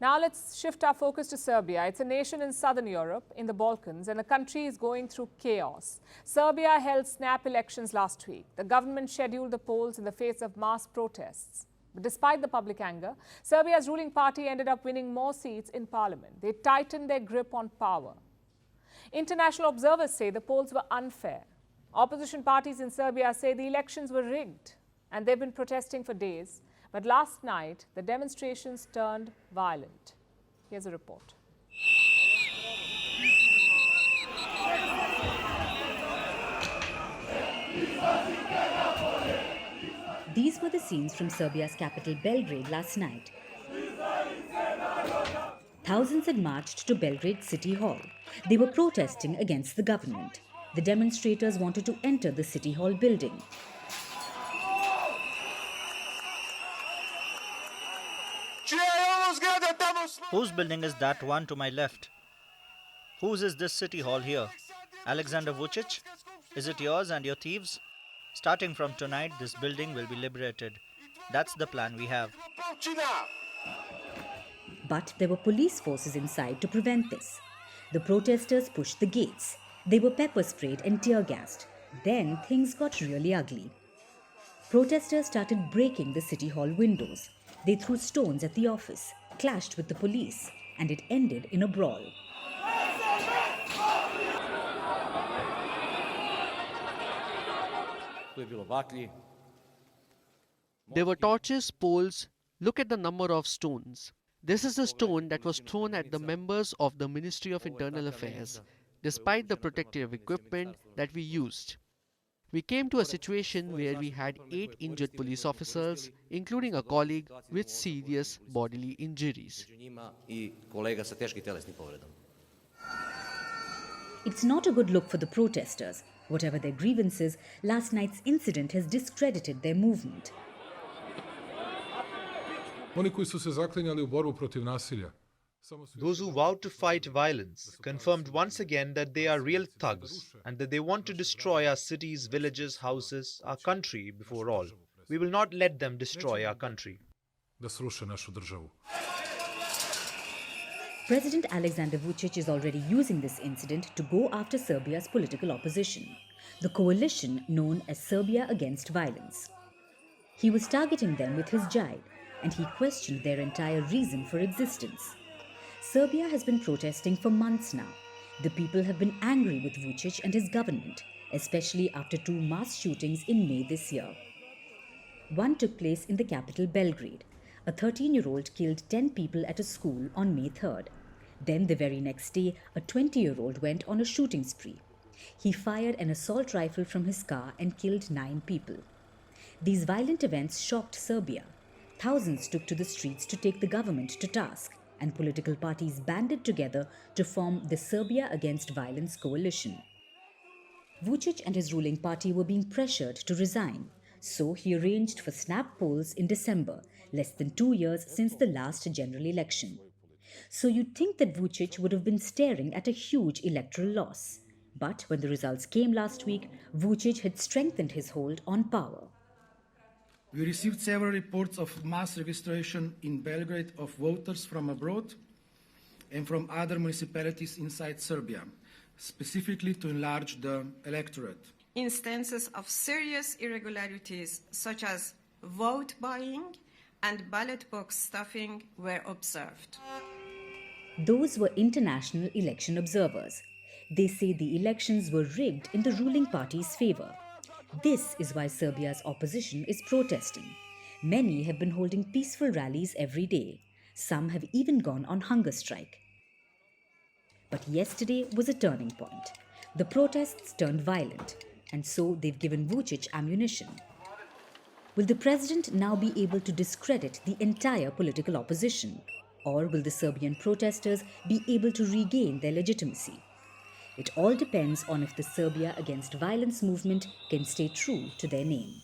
Now let's shift our focus to Serbia. It's a nation in southern Europe, in the Balkans, and the country is going through chaos. Serbia held snap elections last week. The government scheduled the polls in the face of mass protests. But despite the public anger, Serbia's ruling party ended up winning more seats in parliament. They tightened their grip on power. International observers say the polls were unfair. Opposition parties in Serbia say the elections were rigged, and they've been protesting for days. But last night, the demonstrations turned violent. Here's a report. These were the scenes from Serbia's capital Belgrade last night. Thousands had marched to Belgrade City Hall. They were protesting against the government. The demonstrators wanted to enter the City Hall building. Whose building is that one to my left? Whose is this city hall here? Alexander Vucic? Is it yours and your thieves? Starting from tonight, this building will be liberated. That's the plan we have. But there were police forces inside to prevent this. The protesters pushed the gates. They were pepper sprayed and tear gassed. Then things got really ugly. Protesters started breaking the City Hall windows. They threw stones at the office, clashed with the police, and it ended in a brawl. There were torches, poles. Look at the number of stones. This is a stone that was thrown at the members of the Ministry of Internal Affairs, despite the protective equipment that we used. We came to a situation where we had 8 injured police officers, including a colleague with serious bodily injuries. It's not a good look for the protesters. Whatever their grievances, last night's incident has discredited their movement. Those who vowed to fight violence confirmed once again that they are real thugs and that they want to destroy our cities, villages, houses, our country before all. We will not let them destroy our country. President Alexander Vucic is already using this incident to go after Serbia's political opposition, the coalition known as Serbia Against Violence. He was targeting them with his jibe, and he questioned their entire reason for existence. Serbia has been protesting for months now. The people have been angry with Vucic and his government, especially after 2 mass shootings in May this year. One took place in the capital Belgrade. A 13-year-old killed 10 people at a school on May 3rd. Then the very next day, a 20-year-old went on a shooting spree. He fired an assault rifle from his car and killed 9 people. These violent events shocked Serbia. Thousands took to the streets to take the government to task, and political parties banded together to form the Serbia Against Violence coalition. Vucic and his ruling party were being pressured to resign, so he arranged for snap polls in December, less than 2 years since the last general election. So you'd think that Vucic would have been staring at a huge electoral loss. But when the results came last week, Vucic had strengthened his hold on power. We received several reports of mass registration in Belgrade of voters from abroad and from other municipalities inside Serbia, specifically to enlarge the electorate. Instances of serious irregularities, such as vote buying and ballot box stuffing, were observed. Those were international election observers. They say the elections were rigged in the ruling party's favor. This is why Serbia's opposition is protesting. Many have been holding peaceful rallies every day. Some have even gone on hunger strike. But yesterday was a turning point. The protests turned violent, and so they've given Vucic ammunition. Will the president now be able to discredit the entire political opposition? Or will the Serbian protesters be able to regain their legitimacy? It all depends on if the Serbia Against Violence movement can stay true to their name.